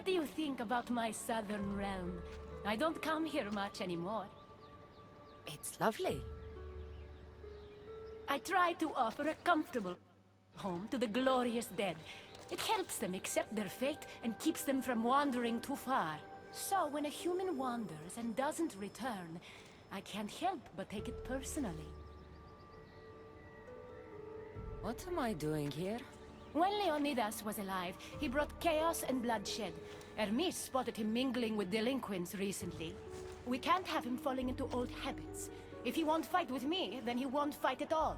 What do you think about my southern realm? I don't come here much anymore. It's lovely. I try to offer a comfortable home to the glorious dead. It helps them accept their fate and keeps them from wandering too far. So when a human wanders and doesn't return, I can't help but take it personally. What am I doing here? When Leonidas was alive, he brought chaos and bloodshed. Hermes spotted him mingling with delinquents recently. We can't have him falling into old habits. If he won't fight with me, then he won't fight at all.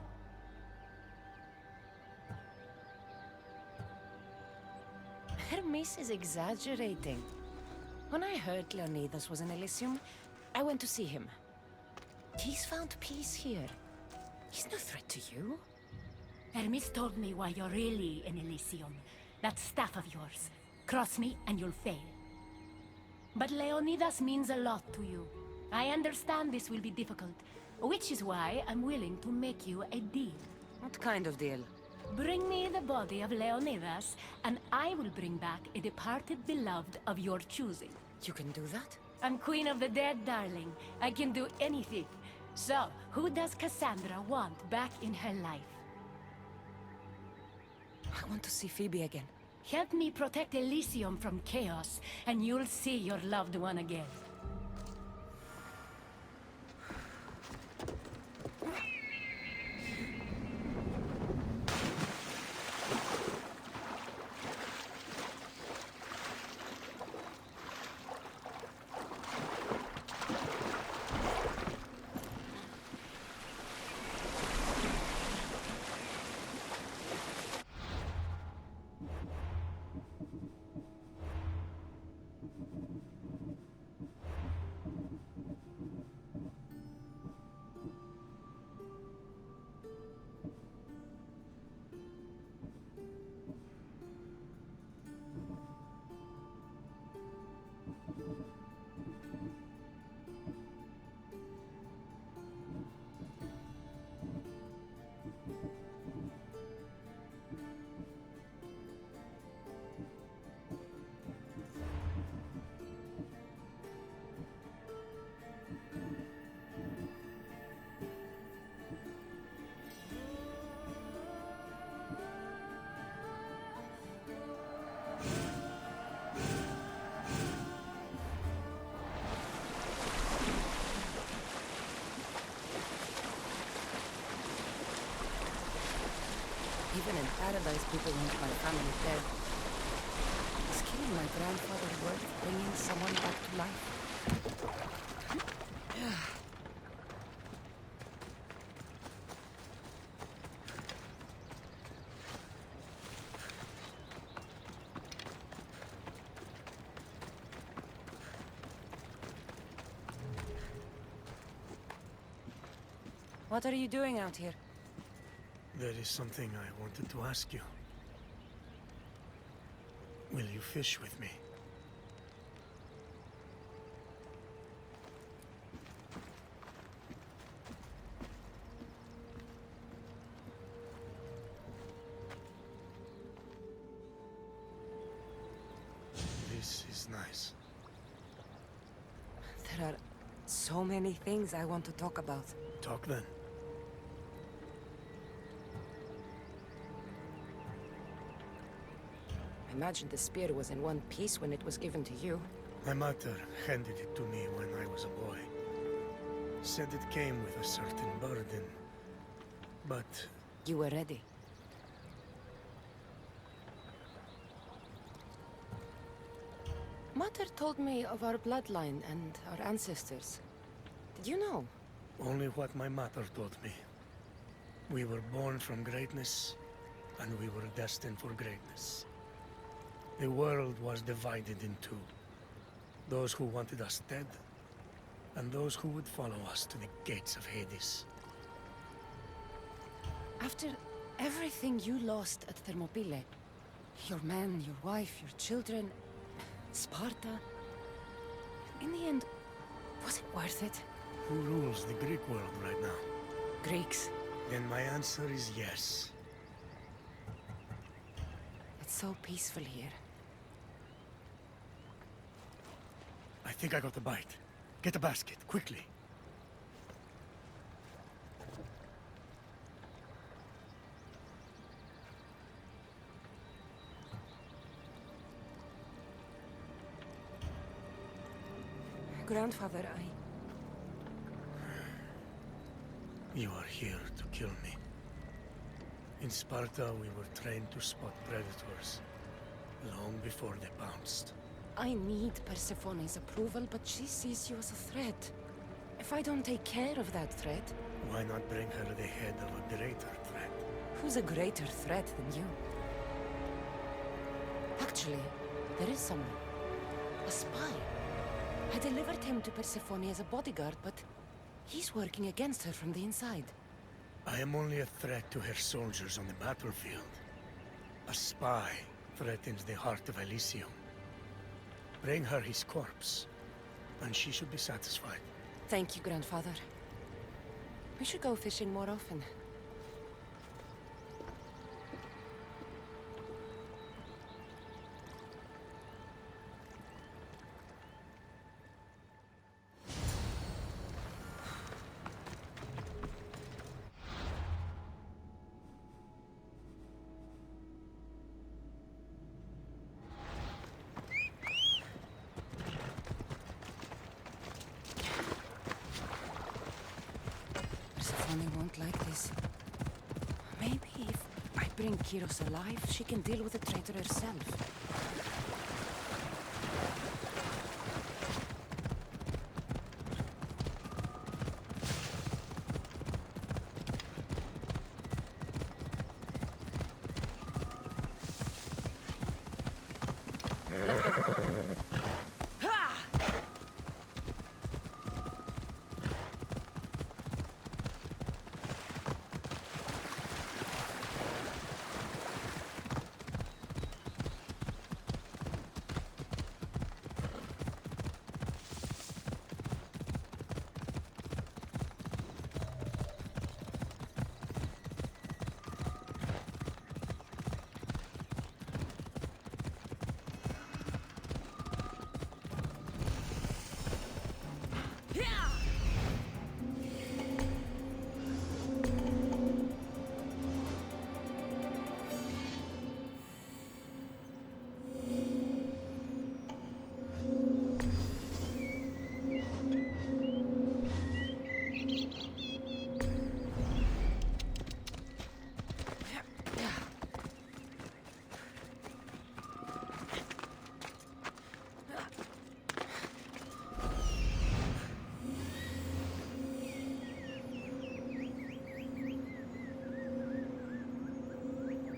Hermes is exaggerating. When I heard Leonidas was in Elysium, I went to see him. He's found peace here. He's no threat to you. Hermes told me why you're really in Elysium. That staff of yours. Cross me and you'll fail. But Leonidas means a lot to you. I understand this will be difficult, which is why I'm willing to make you a deal. What kind of deal? Bring me the body of Leonidas, and I will bring back a departed beloved of your choosing. You can do that? I'm Queen of the Dead, darling. I can do anything. So, who does Cassandra want back in her life? I want to see Phoebe again. Help me protect Elysium from chaos, and you'll see your loved one again. Even in paradise, people want my family dead. Is killing my grandfather worth bringing someone back to life? What are you doing out here? There is something I wanted to ask you. Will you fish with me? This is nice. There are so many things I want to talk about. Talk then. I imagine the spear was in one piece when it was given to you. My mother handed it to me when I was a boy. Said it came with a certain burden. But You were ready. Mother told me of our bloodline and our ancestors. Did you know? only what my mother told me. We were born from greatness, and we were destined for greatness. The world was divided in two. Those who wanted us dead, and those who would follow us to the gates of Hades. After everything you lost at Thermopylae, your men, your wife, your children, Sparta, in the end, was it worth it? Who rules the Greek world right now? Greeks. Then my answer is yes. It's so peaceful here. I think I got a bite. Get a basket, quickly. Grandfather, You are here to kill me. In Sparta, we were trained to spot predators, long before they pounced. I need Persephone's approval, but she sees you as a threat. If I don't take care of that threat, Why not bring her the head of a greater threat? who's a greater threat than you? Actually, there is someone. A spy. I delivered him to Persephone as a bodyguard, but he's working against her from the inside. I am only a threat to her soldiers on the battlefield. A spy threatens the heart of Elysium. Bring her his corpse, and she should be satisfied. Thank you, Grandfather. We should go fishing more often. Persephone won't like this. Maybe if I bring Kyros alive, she can deal with the traitor herself.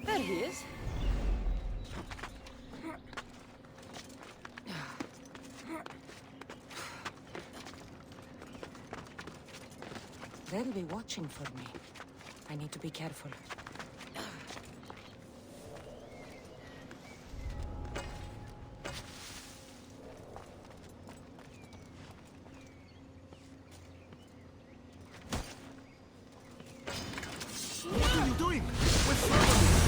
There he is. They'll be watching for me. I need to be careful. What are you doing? What's wrong with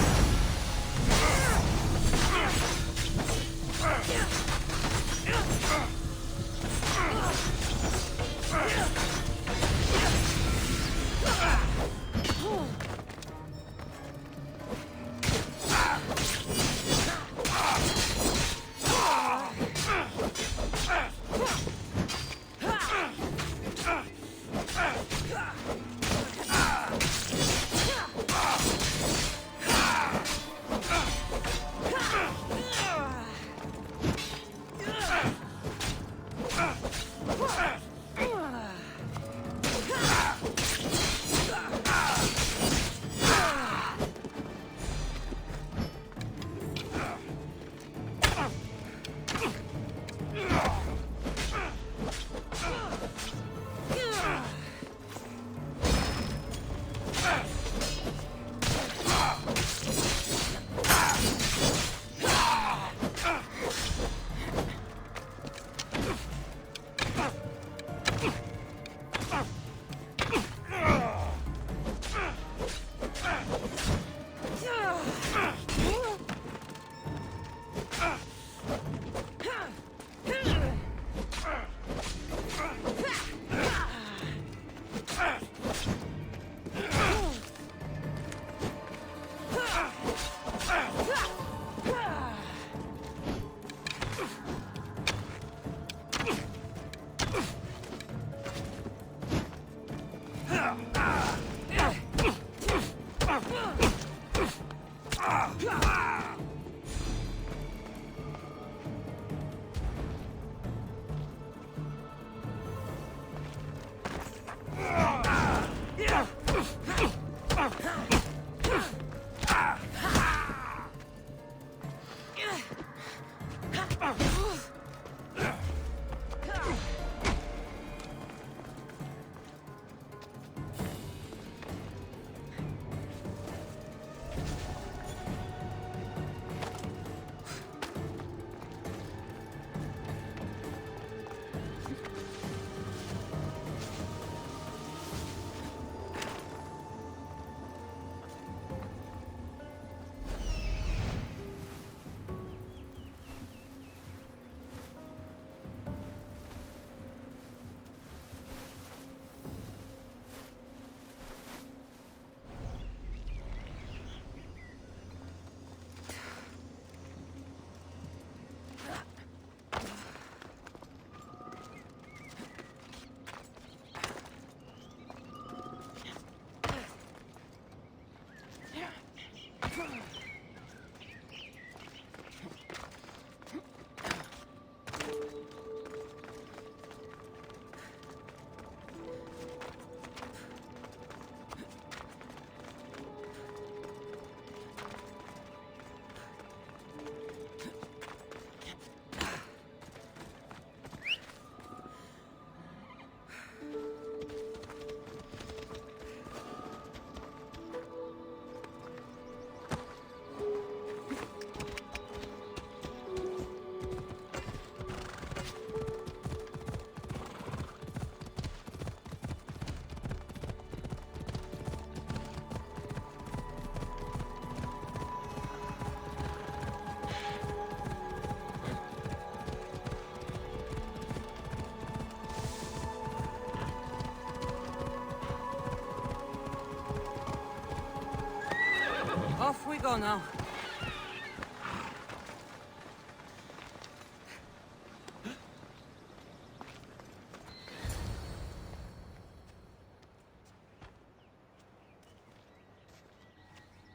go now.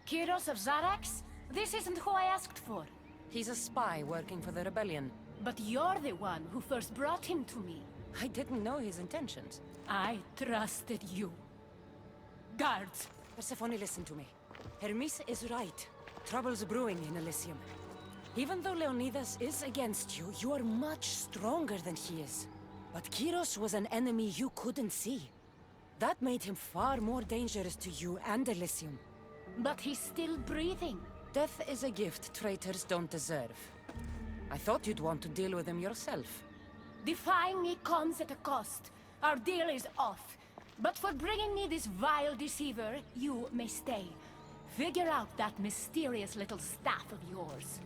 Kyros of Zarax? This isn't who I asked for. He's a spy working for the rebellion. But you're the one who first brought him to me. I didn't know his intentions. I trusted you. Guards! Persephone, listen to me. Hermes is right. Trouble's brewing in Elysium. Even though Leonidas is against you, you are much stronger than he is. But Kyros was an enemy you couldn't see. That made him far more dangerous to you and Elysium. But he's still breathing. Death is a gift traitors don't deserve. I thought you'd want to deal with him yourself. Defying me comes at a cost. Our deal is off. But for bringing me this vile deceiver, you may stay. Figure out that mysterious little staff of yours.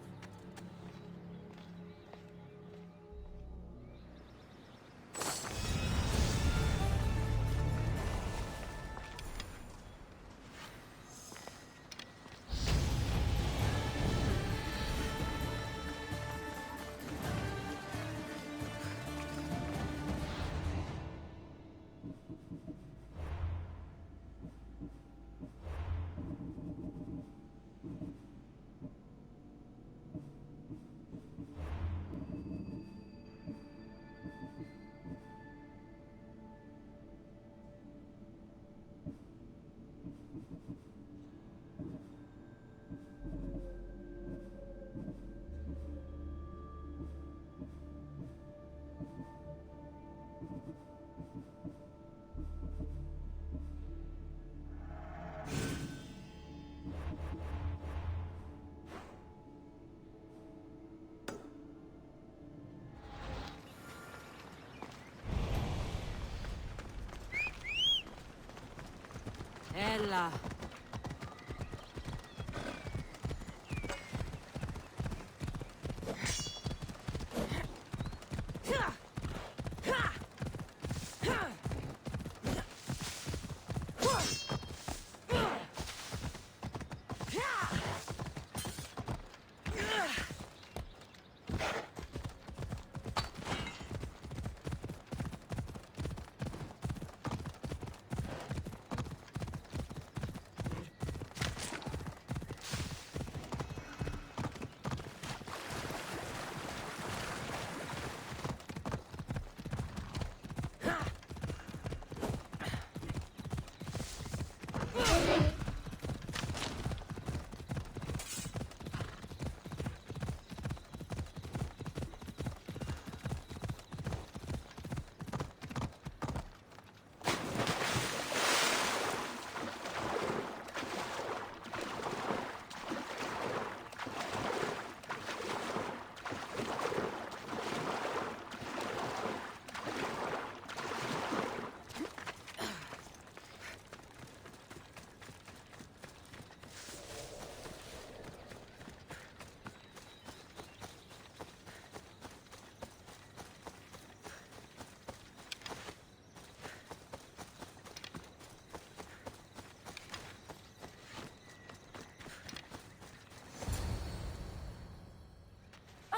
Ella.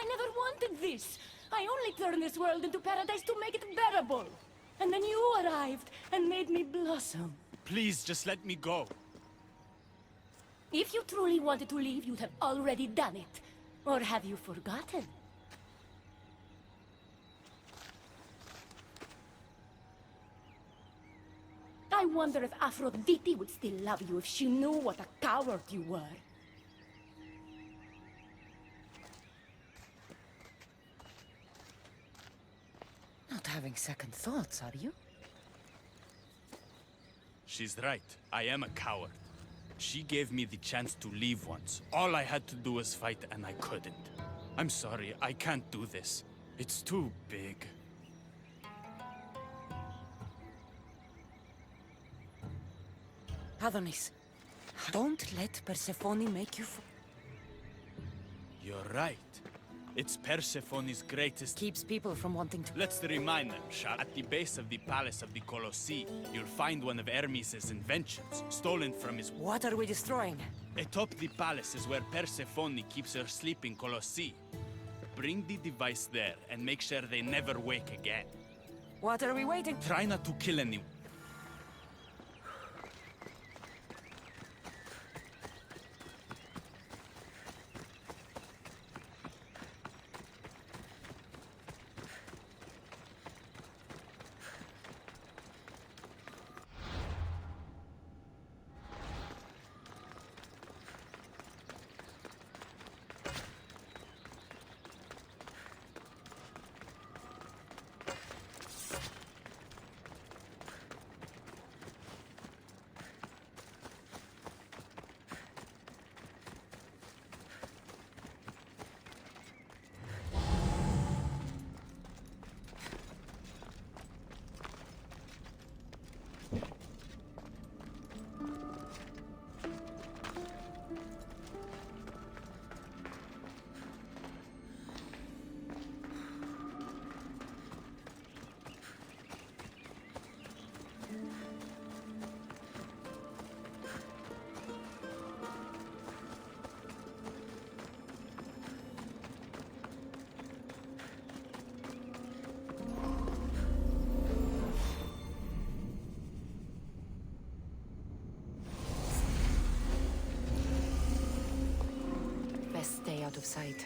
I never wanted this. I only turned this world into paradise to make it bearable. And then you arrived and made me blossom. Please, just let me go. If you truly wanted to leave, you'd have already done it. Or have you forgotten? I wonder if Aphrodite would still love you if she knew what a coward you were. Not having second thoughts, are you? She's right. I am a coward. She gave me the chance to leave once. All I had to do was fight, and I couldn't. I'm sorry, I can't do this. It's too big. Adonis, don't let Persephone make you You're right. It's Persephone's greatest... Keeps people from wanting to... Let's remind them, shall at the base of the palace of the Colossi, you'll find one of Hermes' inventions, stolen from his... What are we destroying? Atop the palace is where Persephone keeps her sleeping Colossi. Bring the device there and make sure they never wake again. What are we waiting? Try not to kill anyone. Best stay out of sight.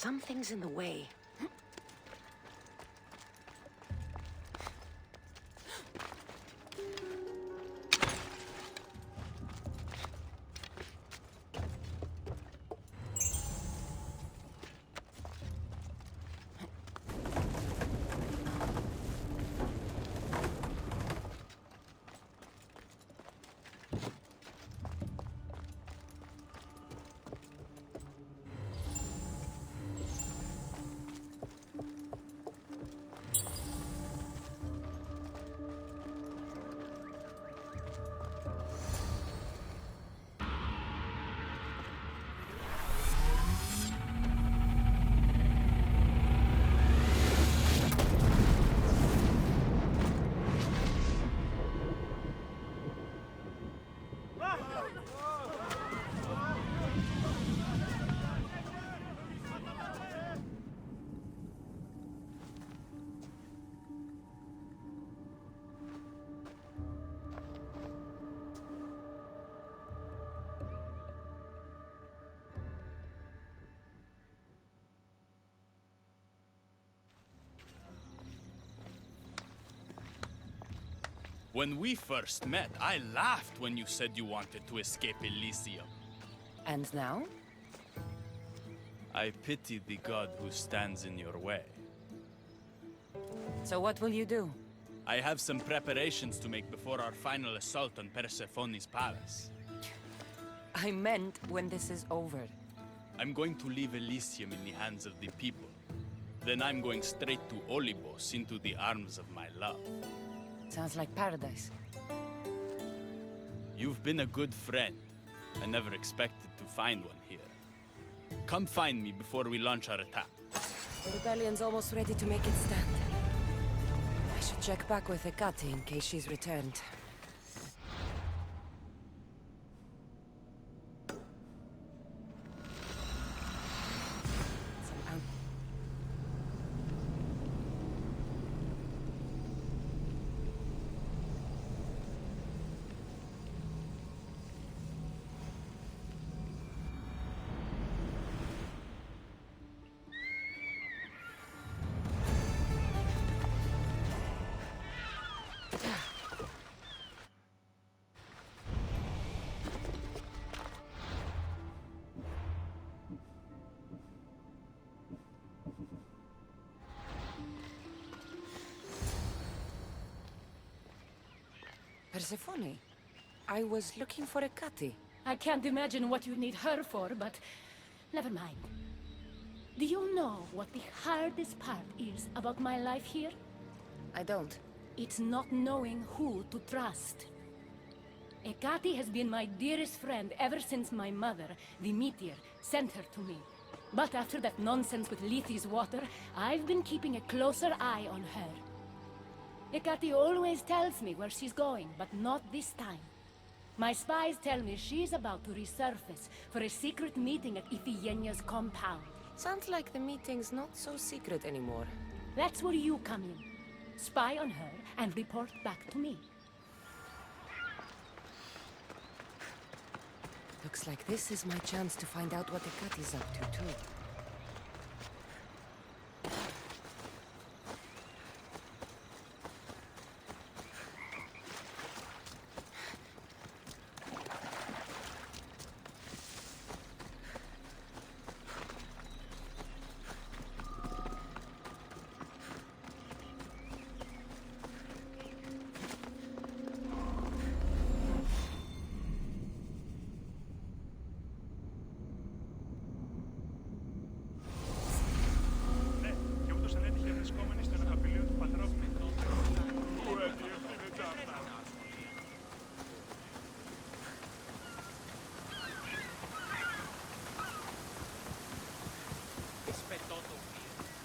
Something's in the way. When we first met, I laughed when you said you wanted to escape Elysium. And now? I pity the god who stands in your way. So what will you do? I have some preparations to make before our final assault on Persephone's palace. I meant when this is over. I'm going to leave Elysium in the hands of the people. Then I'm going straight to Olibos, into the arms of my love. Sounds like paradise. You've been a good friend. I never expected to find one here. Come find me before we launch our attack. The rebellion's almost ready to make its stand. I should check back with Hecate in case she's returned. Persephone, I was looking for Hecate. I can't imagine what you need her for, but never mind. Do you know what the hardest part is about my life here? I don't. It's not knowing who to trust. Hecate has been my dearest friend ever since my mother, the meteor, sent her to me. But after that nonsense with Lethe's water, I've been keeping a closer eye on her. Hecate always tells me where she's going, but not this time. My spies tell me she's about to resurface for a secret meeting at Iphigenia's compound. Sounds like the meeting's not so secret anymore. That's where you come in. Spy on her and report back to me. Looks like this is my chance to find out what Hecate's up to, too.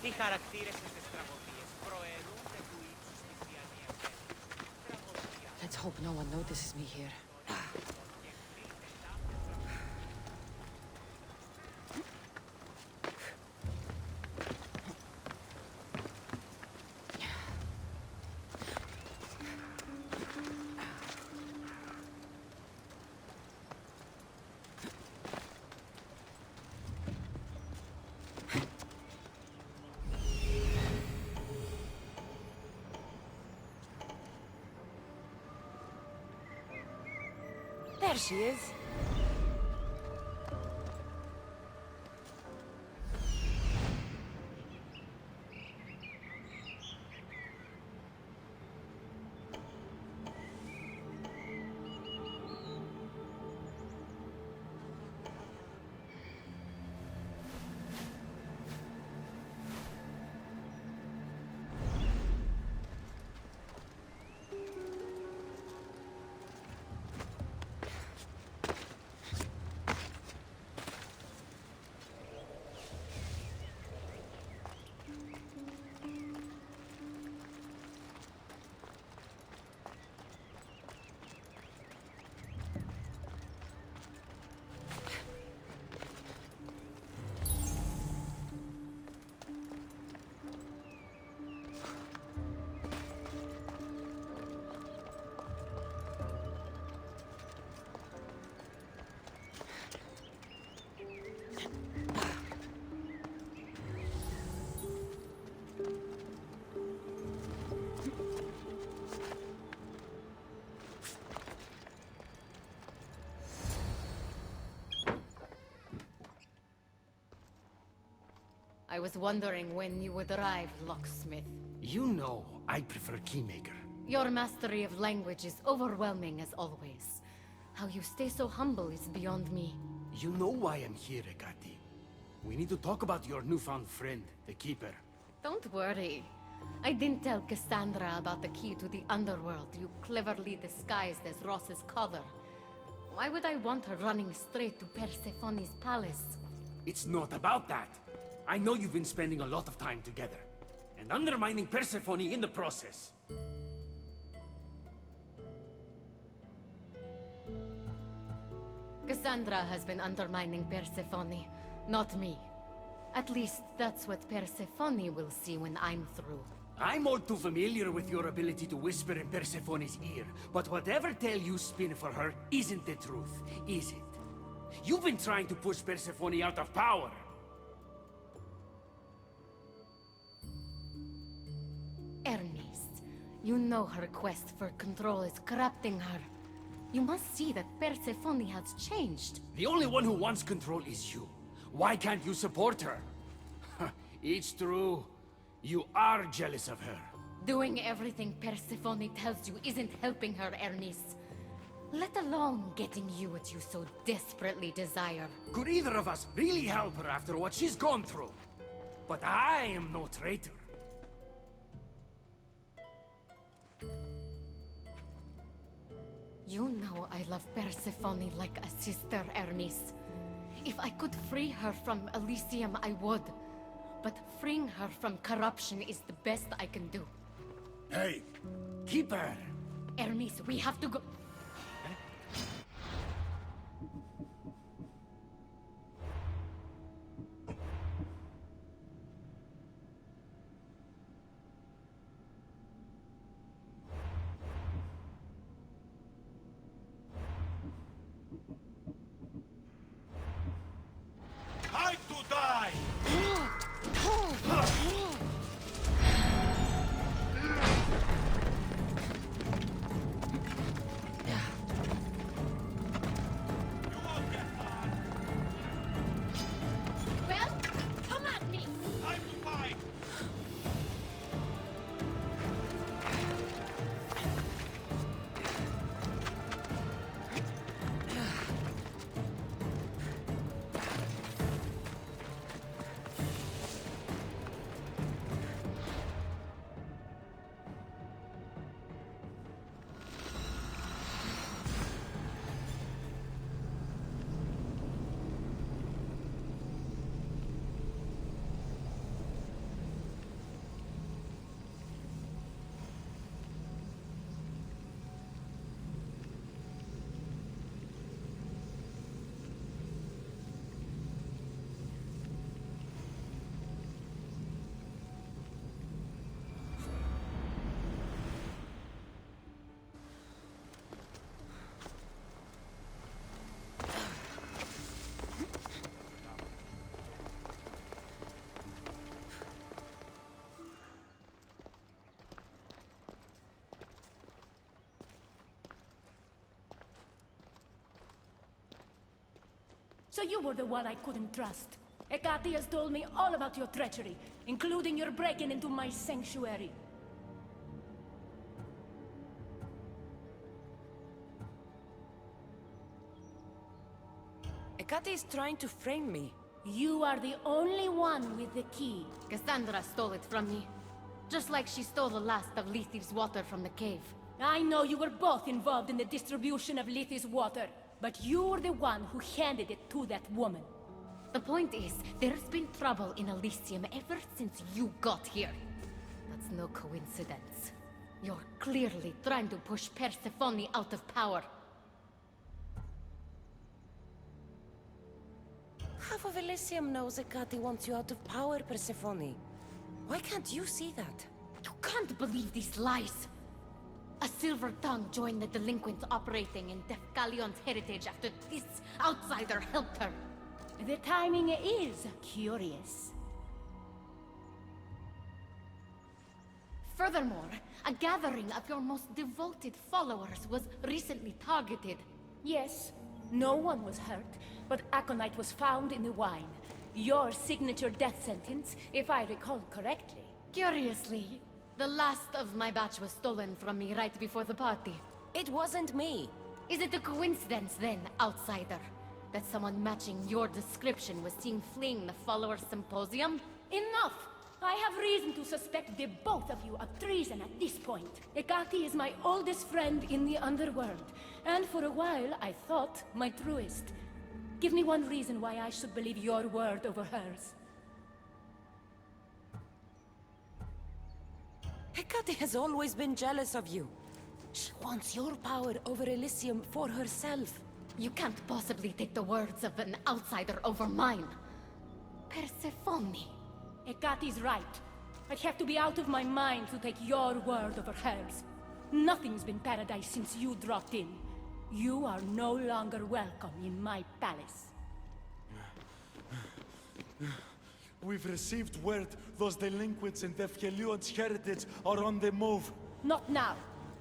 Τι χαρακτήρες στις τραγωδίες προαιρούνται του ύψους της διανοίας. Let's hope no one notices me here. There she is. I was wondering when you would arrive, locksmith. You know I prefer Keymaker. Your mastery of language is overwhelming as always. How you stay so humble is beyond me. You know why I'm here, Ekati. We need to talk about your newfound friend, the Keeper. Don't worry. I didn't tell Cassandra about the key to the underworld you cleverly disguised as Ross's cover. Why would I want her running straight to Persephone's palace? It's not about that. I know you've been spending a lot of time together, and undermining Persephone in the process. Cassandra has been undermining Persephone, not me. At least that's what Persephone will see when I'm through. I'm all too familiar with your ability to whisper in Persephone's ear, but whatever tale you spin for her isn't the truth, is it? You've been trying to push Persephone out of power. Hermes, you know her quest for control is corrupting her. You must see that Persephone has changed. The only one who wants control is you. Why can't you support her? It's true. You are jealous of her. Doing everything Persephone tells you isn't helping her, Hermes. Let alone getting you what you so desperately desire. Could either of us really help her after what she's gone through? But I am no traitor. You know I love Persephone like a sister, Hermes. If I could free her from Elysium, I would. But freeing her from corruption is the best I can do. Hey, keep her. Hermes, we have to go. Time to die! you were the one I couldn't trust. Hecate has told me all about your treachery, including your breaking into my sanctuary. Hecate is trying to frame me. You are the only one with the key. Cassandra stole it from me. Just like she stole the last of Lethi's water from the cave. I know you were both involved in the distribution of Lethi's water, but you were the one who handed it to that woman. The point is, there's been trouble in Elysium ever since you got here. That's no coincidence. You're clearly trying to push Persephone out of power. Half of Elysium knows Hecate wants you out of power, Persephone. Why can't you see that? You can't believe these lies! A silver tongue joined the delinquents operating in Defcalion's heritage after this outsider helped her. The timing is curious. Furthermore, a gathering of your most devoted followers was recently targeted. Yes, no one was hurt, but aconite was found in the wine. Your signature death sentence, if I recall correctly. Curiously, the last of my batch was stolen from me right before the party. It wasn't me. Is it a coincidence then, outsider, that someone matching your description was seen fleeing the followers' symposium? Enough! I have reason to suspect the both of you of treason at this point. Hecate is my oldest friend in the underworld, and for a while I thought my truest. Give me one reason why I should believe your word over hers. Hecate has always been jealous of you. She wants your power over Elysium for herself. You can't possibly take the words of an outsider over mine. Persephone. Hecate's right. I'd have to be out of my mind to take your word over hers. Nothing's been paradise since you dropped in. You are no longer welcome in my palace. We've received word those delinquents in Defkelion's heritage are on the move. Not now.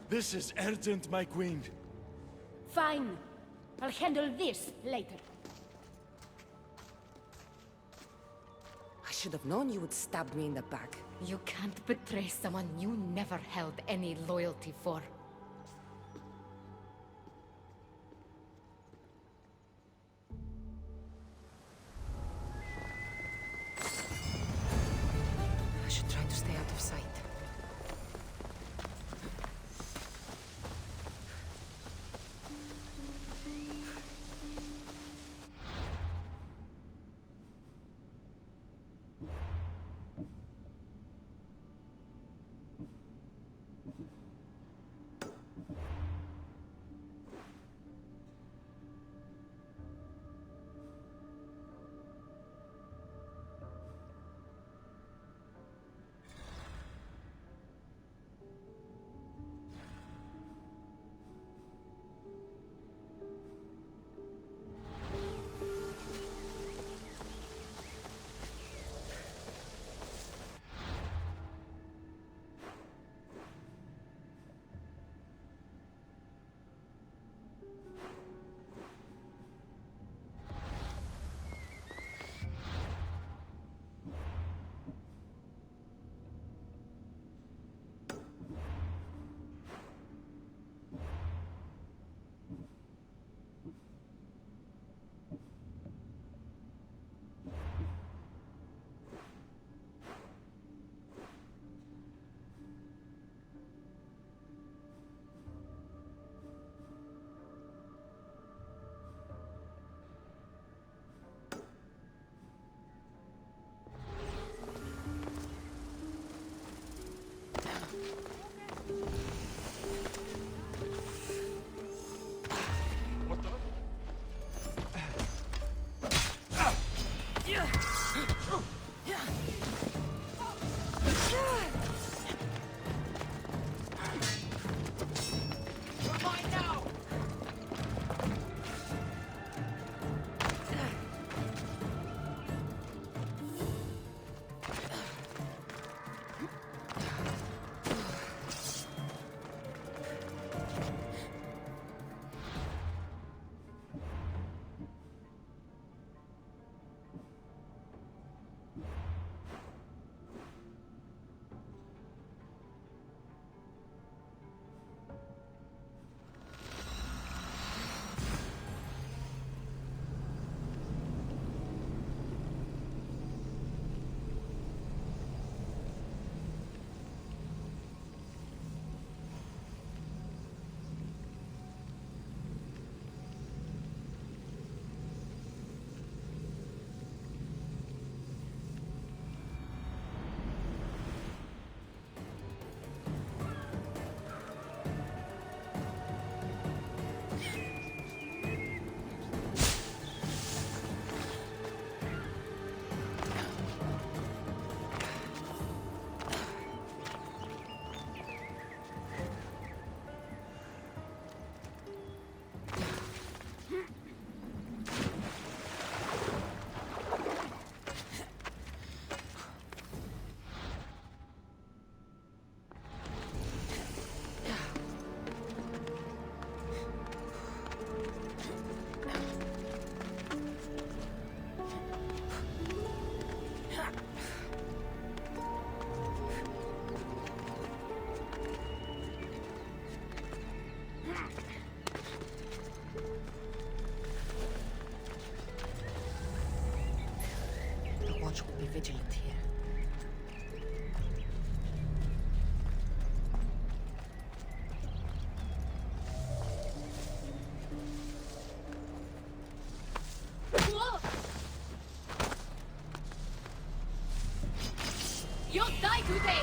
This is urgent, my queen. Fine. I'll handle this later. I should have known you would stab me in the back. You can't betray someone you never held any loyalty for. I should try to stay out of sight. vigilant here. You'll die today!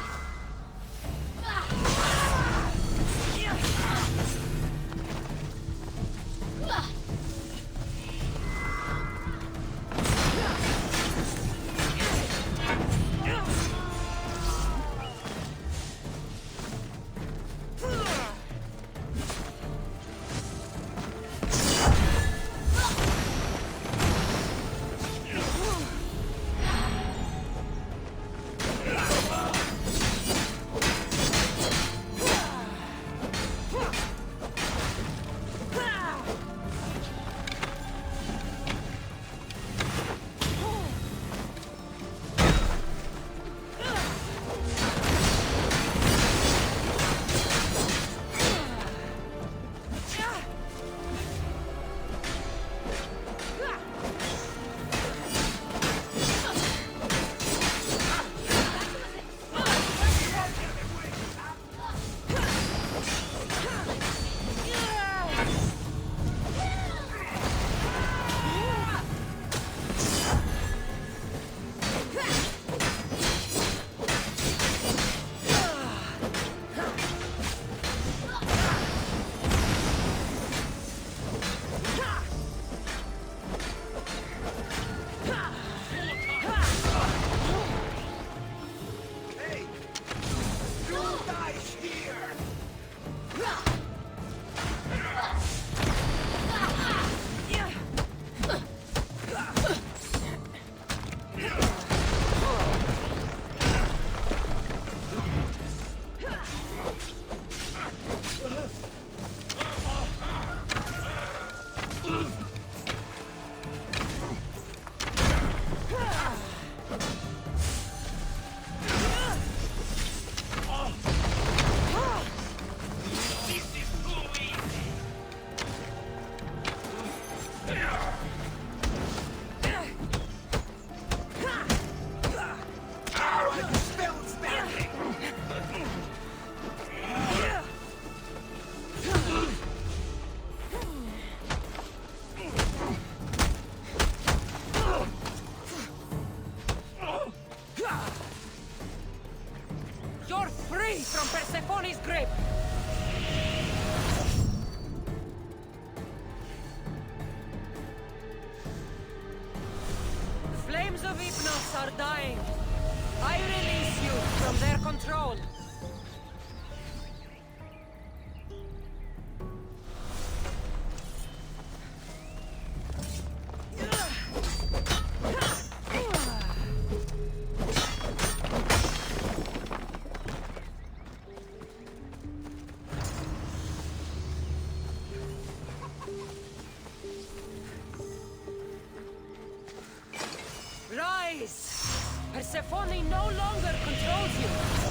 You're free from Persephone's grip! Flames of Hypnos are dying. I release you from their control. Rise! Persephone no longer controls you!